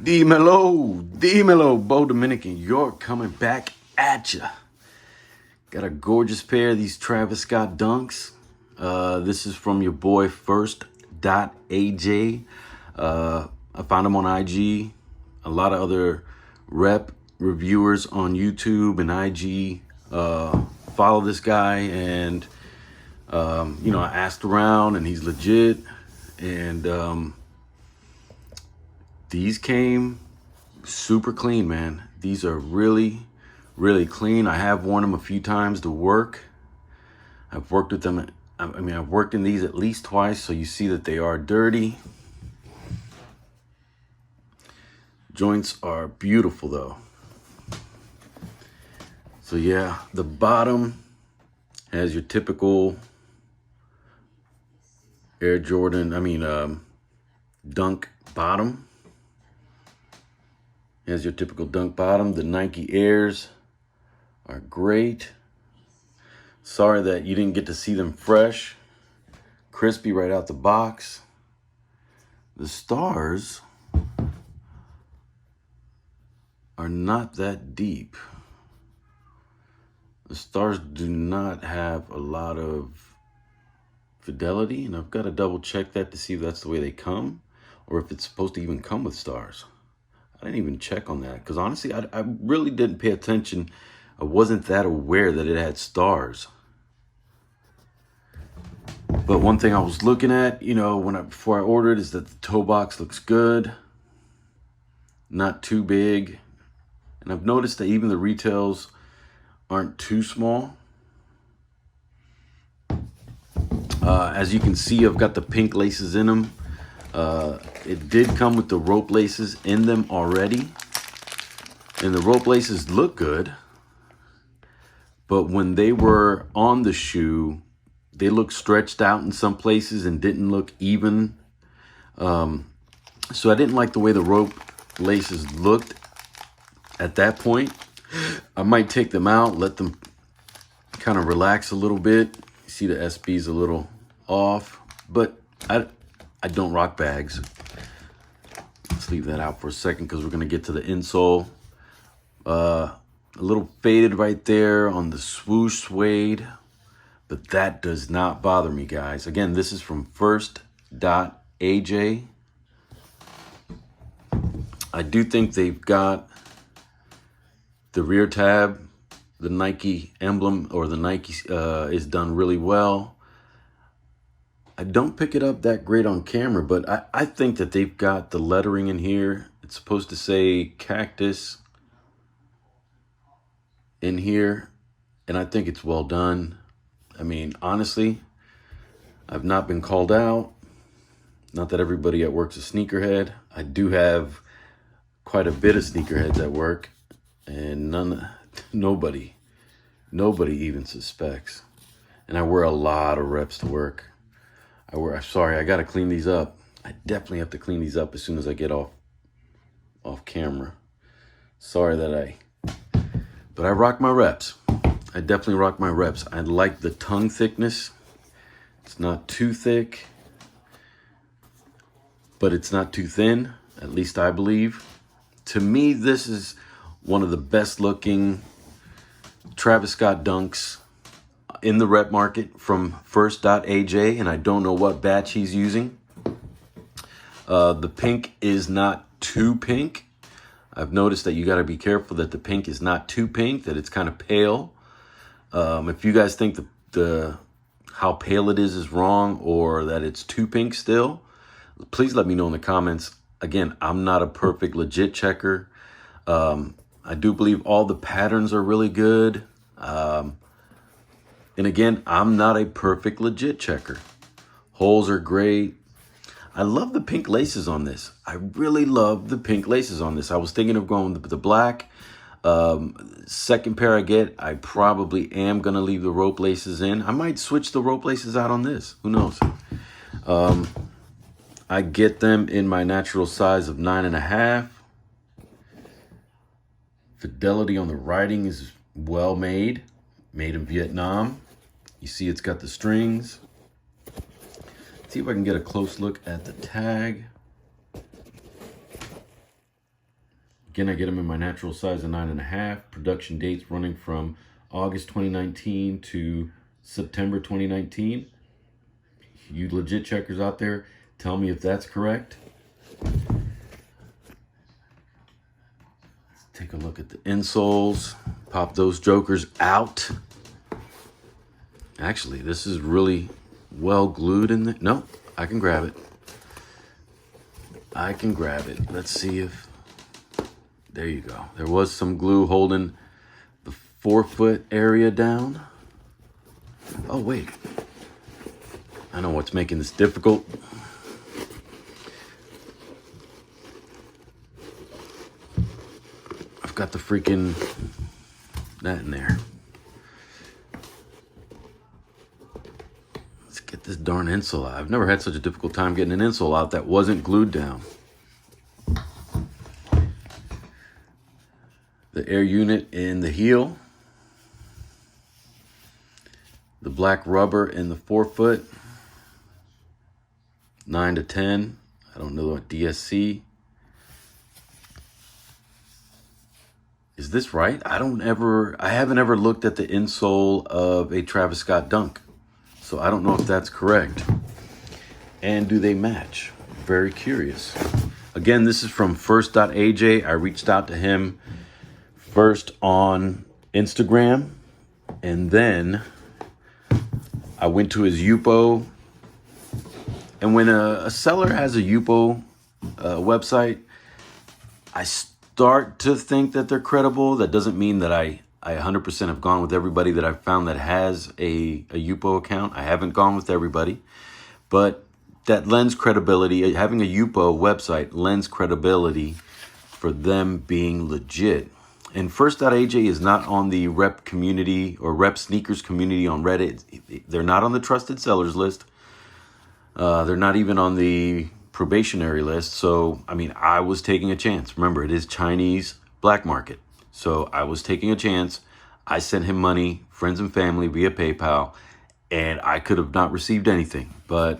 Dímelo, Bo Dominican York coming back at ya. Got a gorgeous pair of these Travis Scott Dunks. This is from your boy First.aj. I found him on IG. A lot of other rep reviewers on YouTube and IG follow this guy, and I asked around, and he's legit. And these came super clean, man. These are really, really clean. I have worn them a few times to work. I've worked with them. I've worked in these at least twice, so you see that they are dirty. Joints are beautiful though. So yeah, the bottom has your typical Air Jordan, dunk bottom. Has your typical dunk bottom. The Nike Airs are great. Sorry that you didn't get to see them fresh. Crispy right out the box. The stars are not that deep. The stars do not have a lot of fidelity, and I've got to double check that to see if that's the way they come or if it's supposed to even come with stars. I didn't even check on that because honestly, I really didn't pay attention. I wasn't that aware that it had stars. But one thing I was looking at, before I ordered, is that the toe box looks good, not too big. And I've noticed that even the retails aren't too small. As you can see, I've got the pink laces in them. It did come with the rope laces in them already. And the rope laces look good. But when they were on the shoe, they looked stretched out in some places and didn't look even. So I didn't like the way the rope laces looked at that point. I might take them out, let them kind of relax a little bit. You see the SB's a little off, but I don't rock bags. Let's leave that out for a second because we're going to get to the insole. A little faded right there on the swoosh suede, but that does not bother me, guys. Again, this is from First.aj. I do think they've got the rear tab, the Nike emblem, or the Nike is done really well. I don't pick it up that great on camera, but I think that they've got the lettering in here. It's supposed to say cactus in here, and I think it's well done. I mean, honestly, I've not been called out. Not that everybody at work's a sneakerhead. I do have quite a bit of sneakerheads at work, and nobody even suspects. And I wear a lot of reps to work. Sorry, I gotta clean these up. I definitely have to clean these up as soon as I get off camera. Sorry but I rock my reps. I definitely rock my reps. I like the tongue thickness. It's not too thick, but it's not too thin, at least I believe. To me, this is one of the best looking Travis Scott Dunks in the rep market from First.aj, and I don't know what batch he's using. The pink is not too pink. I've noticed that you got to be careful that the pink is not too pink, that it's kind of pale. If you guys think how pale it is wrong, or that it's too pink still, please let me know in the comments. Again, I'm not a perfect legit checker. I do believe all the patterns are really good. And again, I'm not a perfect legit checker. Holes are great. I love the pink laces on this. I really love the pink laces on this. I was thinking of going with the black. Second pair I get, I probably am going to leave the rope laces in. I might switch the rope laces out on this. Who knows? I get them in my natural size of 9.5. Fidelity on the writing is well made. Made in Vietnam. You see it's got the strings. See if I can get a close look at the tag. Again, I get them in my natural size of 9.5. Production dates running from August 2019 to September 2019. You legit checkers out there, tell me if that's correct. Let's take a look at the insoles. Pop those jokers out. Actually, this is really well glued in there. No, I can grab it. I can grab it. Let's see if... There you go. There was some glue holding the forefoot area down. Oh, wait. I know what's making this difficult. I've got the freaking... that in there. Let's get this darn insole out. I've never had such a difficult time getting an insole out that wasn't glued down. The air unit in the heel, the black rubber in the forefoot, 9 to 10. I don't know what DSC. Is this right? I haven't ever looked at the insole of a Travis Scott Dunk, so I don't know if that's correct. And do they match? Very curious. Again, this is from First.aj. I reached out to him first on Instagram, and then I went to his Yupo. And when a seller has a Yupo website, I start to think that they're credible. That doesn't mean that I 100% have gone with everybody that I've found that has a Yupo account. I haven't gone with everybody, but that lends credibility. Having a Yupo website lends credibility for them being legit. And First.aj is not on the rep community or rep sneakers community on Reddit. They're not on the trusted sellers list. They're not even on the probationary list. So, I mean, I was taking a chance. Remember, it is Chinese black market. So I was taking a chance. I sent him money, friends and family via PayPal, and I could have not received anything. But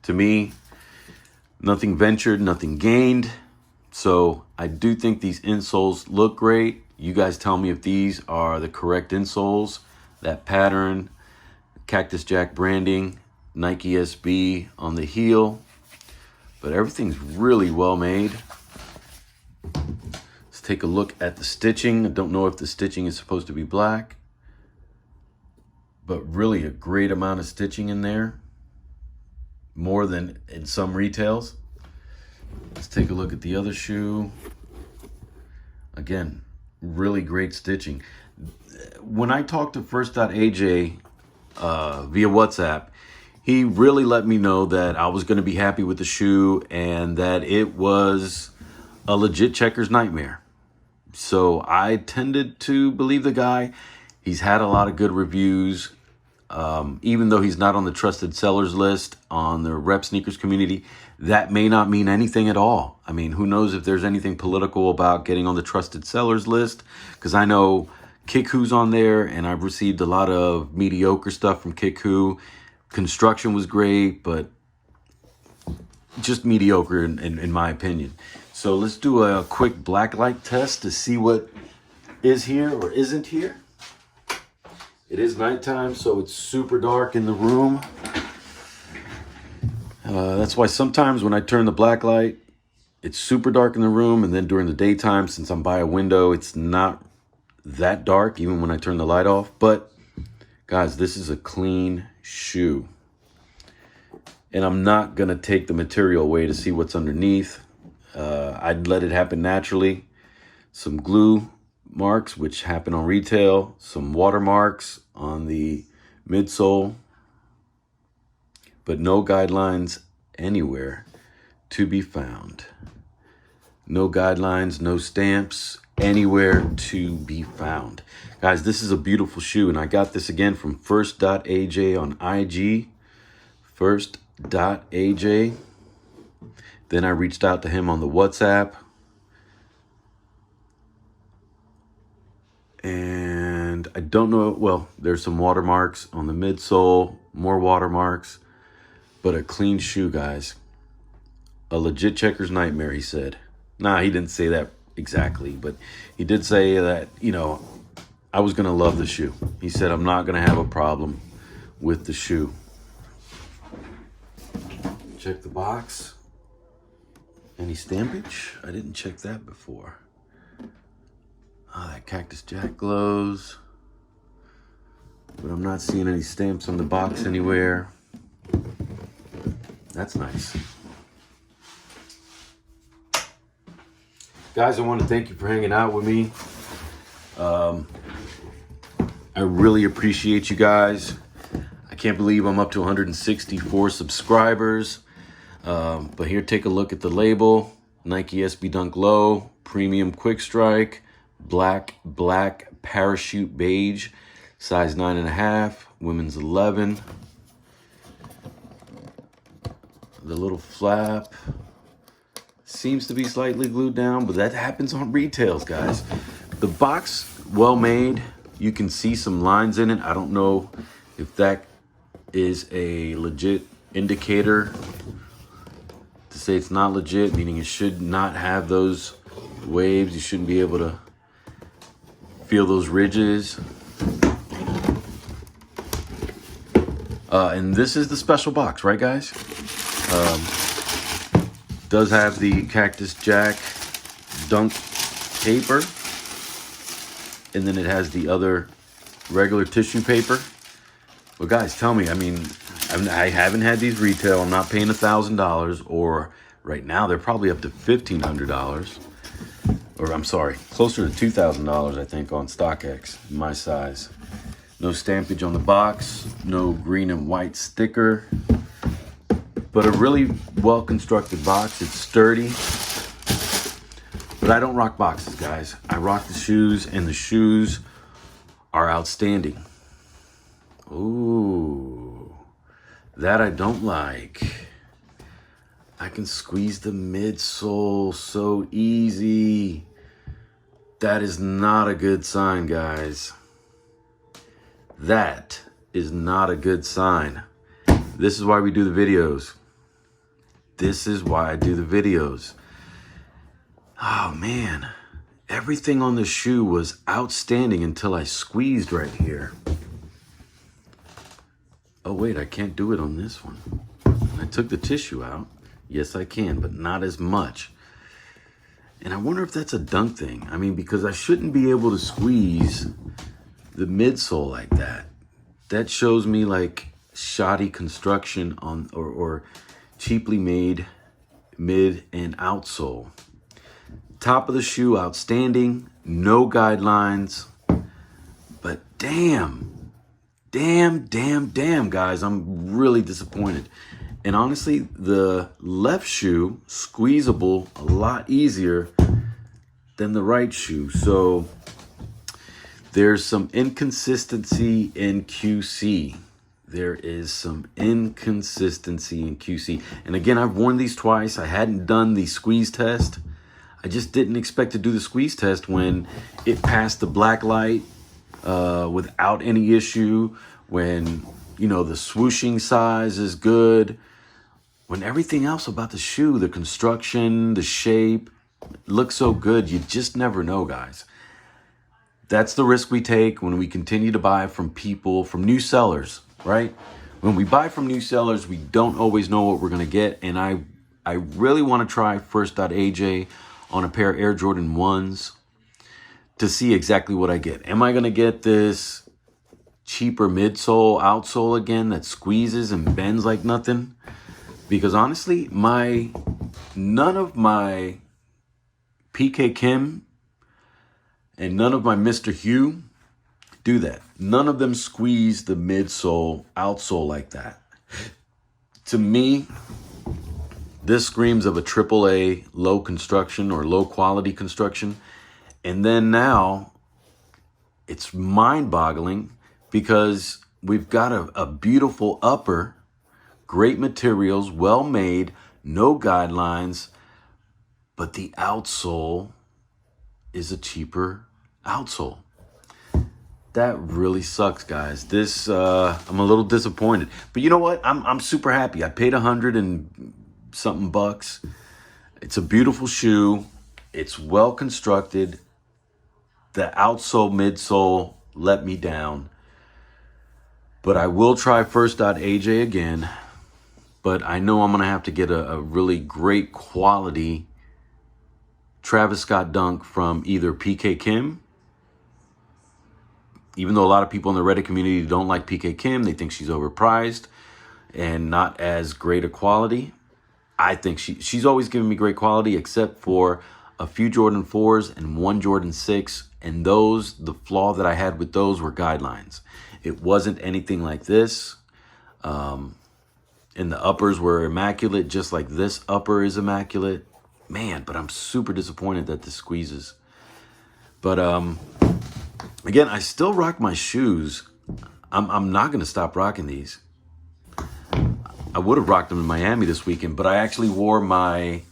to me, nothing ventured, nothing gained. So I do think these insoles look great. You guys tell me if these are the correct insoles. That pattern, Cactus Jack branding, Nike SB on the heel. But everything's really well made. Let's take a look at the stitching. I don't know if the stitching is supposed to be black, but really a great amount of stitching in there. More than in some retails. Let's take a look at the other shoe. Again, really great stitching. When I talked to First.aj via WhatsApp, he really let me know that I was going to be happy with the shoe and that it was a legit checker's nightmare. So I tended to believe the guy. He's had a lot of good reviews. Even though he's not on the trusted sellers list on the rep sneakers community, that may not mean anything at all. I mean, who knows if there's anything political about getting on the trusted sellers list? Because I know Kick-Who's on there, and I've received a lot of mediocre stuff from Kick-Who. Construction was great, but just mediocre in my opinion. So let's do a quick blacklight test to see what is here or isn't here. It is nighttime, so it's super dark in the room. That's why sometimes when I turn the black light, it's super dark in the room. And then during the daytime, since I'm by a window, it's not that dark, even when I turn the light off. But guys, this is a clean shoe. And I'm not going to take the material away to see what's underneath. I'd let it happen naturally. Some glue marks, which happen on retail. Some watermarks on the midsole. But no guidelines anywhere to be found. No guidelines, no stamps anywhere to be found. Guys, this is a beautiful shoe, and I got this again from First.aj on IG. First.aj. Then I reached out to him on the WhatsApp. And I don't know, well, there's some watermarks on the midsole, more watermarks. But a clean shoe, guys. A legit checker's nightmare, he said. Nah, he didn't say that exactly, but he did say that, you know, I was going to love the shoe. He said, I'm not going to have a problem with the shoe. Check the box. Any stampage? I didn't check that before. Oh, that Cactus Jack glows. But I'm not seeing any stamps on the box anywhere. That's nice. Guys, I want to thank you for hanging out with me. I really appreciate you guys. I can't believe I'm up to 164 subscribers. But here, take a look at the label. Nike SB Dunk Low, Premium Quick Strike, black parachute beige, size 9.5, women's 11. The little flap seems to be slightly glued down, but that happens on retails, guys. The box, well made. You can see some lines in it. I don't know if that is a legit indicator to say it's not legit, meaning it should not have those waves. You shouldn't be able to feel those ridges. And this is the special box, right, guys? Does have the Cactus Jack Dunk paper, and then it has the other regular tissue paper. Well, guys, tell me, I mean, I haven't had these retail. I'm not paying $1,000, or right now they're probably up to $1,500, or I'm sorry, closer to $2,000, I think, on StockX, my size. No stampage on the box, no green and white sticker, but a really well-constructed box. It's sturdy, but I don't rock boxes, guys. I rock the shoes, and the shoes are outstanding. Ooh, that I don't like. I can squeeze the midsole so easy. That is not a good sign, guys. That is not a good sign. This is why we do the videos. This is why I do the videos. Oh man, everything on the shoe was outstanding until I squeezed right here. Oh wait, I can't do it on this one. I took the tissue out. Yes, I can, but not as much. And I wonder if that's a dunk thing. I mean, because I shouldn't be able to squeeze the midsole like that. That shows me like shoddy construction on or cheaply made mid and outsole. Top of the shoe, outstanding. No guidelines. But damn, guys, I'm really disappointed. And honestly, the left shoe, squeezable a lot easier than the right shoe. So there's some inconsistency in QC. There is some inconsistency in QC. And again, I've worn these twice. I hadn't done the squeeze test. I just didn't expect to do the squeeze test when it passed the black light without any issue. When, you know, the swooshing size is good. When everything else about the shoe, the construction, the shape, looks so good, you just never know, guys. That's the risk we take when we continue to buy from people, from new sellers, right? When we buy from new sellers, we don't always know what we're going to get. And I really want to try First.aj on a pair of Air Jordan 1s to see exactly what I get. Am I going to get this cheaper midsole, outsole again that squeezes and bends like nothing? Because honestly, none of my PK Kim and none of my Mr. Hugh do that. None of them squeeze the midsole, outsole like that. To me, this screams of a AAA low construction or low quality construction. And then now it's mind-boggling because we've got a beautiful upper, great materials, well made, no guidelines, but the outsole is a cheaper outsole. That really sucks, guys. This I'm a little disappointed, but you know what? I'm super happy. I paid $100 and something bucks. It's a beautiful shoe. It's well constructed. The outsole, midsole let me down. But I will try First.aj again. But I know I'm going to have to get a really great quality Travis Scott dunk from either PK Kim. Even though a lot of people in the Reddit community don't like PK Kim, they think she's overpriced and not as great a quality. I think she's always given me great quality, except for a few Jordan 4s and one Jordan 6. And those, the flaw that I had with those were guidelines. It wasn't anything like this. And the uppers were immaculate, just like this upper is immaculate. Man, but I'm super disappointed that this squeezes. But again, I still rock my shoes. I'm not going to stop rocking these. I would have rocked them in Miami this weekend, but I actually wore my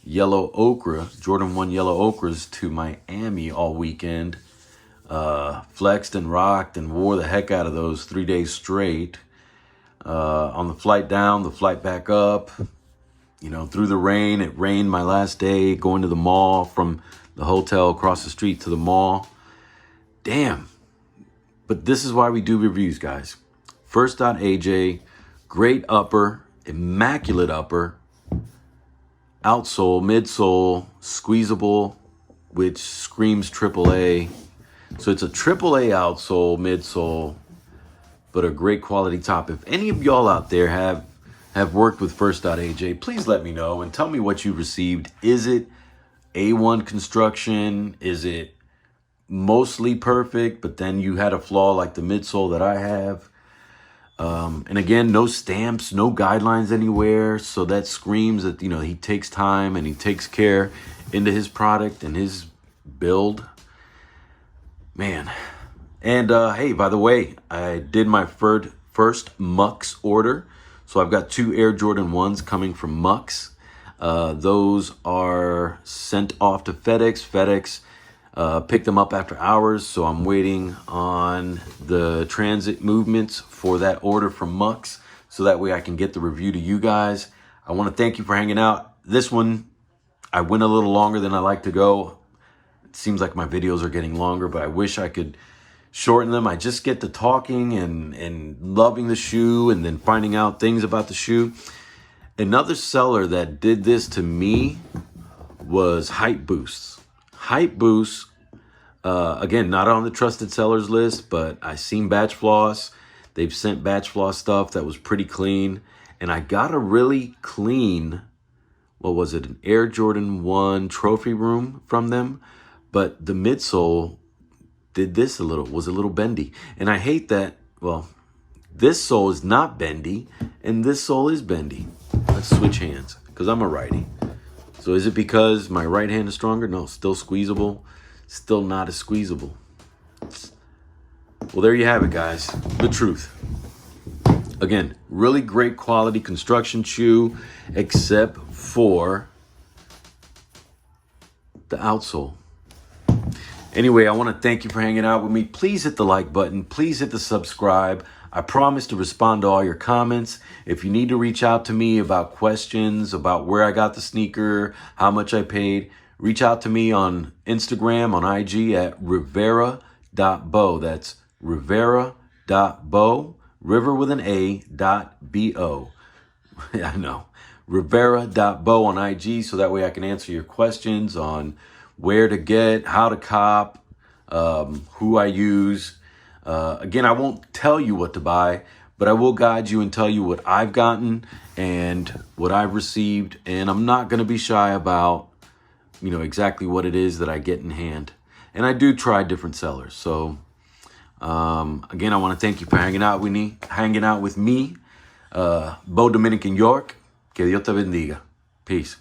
yellow ochre, Jordan 1 yellow ochres to Miami all weekend. Flexed and rocked and wore the heck out of those 3 days straight. On the flight down, the flight back up, you know, through the rain. It rained my last day going to the mall from the hotel across the street to the mall. Damn. But this is why we do reviews, guys. First.aj, great upper, immaculate upper, outsole, midsole, squeezable, which screams AAA. So it's a AAA outsole, midsole, but a great quality top. If any of y'all out there have worked with First.aj, please let me know and tell me what you received. Is it A1 construction? Is it mostly perfect, but then you had a flaw like the midsole that I have? And again, no stamps, no guidelines anywhere. So that screams that, you know, he takes time and he takes care into his product and his build. Man. And hey, by the way, I did my first Mux order. So I've got 2 Air Jordan 1s coming from Mux. Those are sent off to FedEx. FedEx picked them up after hours. So I'm waiting on the transit movements for that order from Mux, so that way I can get the review to you guys. I want to thank you for hanging out. This one, I went a little longer than I like to go. It seems like my videos are getting longer, but I wish I could shorten them. I just get to talking and loving the shoe and then finding out things about the shoe. Another seller that did this to me was Hype Boosts. Hype Boosts, again, not on the trusted sellers list, but I seen Batch Floss. They've sent Batch Floss stuff that was pretty clean. And I got a really clean, what was it, an Air Jordan 1 trophy room from them. But the midsole did this was a little bendy. And I hate that, well, this sole is not bendy and this sole is bendy. Let's switch hands because I'm a righty. So is it because my right hand is stronger? No, still squeezable. Still not as squeezable. Well, there you have it, guys. The truth. Again, really great quality construction shoe, except for the outsole. Anyway, I want to thank you for hanging out with me. Please hit the like button. Please hit the subscribe. I promise to respond to all your comments. If you need to reach out to me about questions, about where I got the sneaker, how much I paid, reach out to me on Instagram, on IG at rivera.bo. That's rivera.bo, river with an A, .bo. Yeah, I know. Rivera.bo on IG, so that way I can answer your questions on where to get, how to cop, who I use. Again, I won't tell you what to buy, but I will guide you and tell you what I've gotten and what I've received. And I'm not going to be shy about, you know, exactly what it is that I get in hand. And I do try different sellers. So, again, I want to thank you for hanging out with me. Bo Dominican York. Que Dios te bendiga. Peace.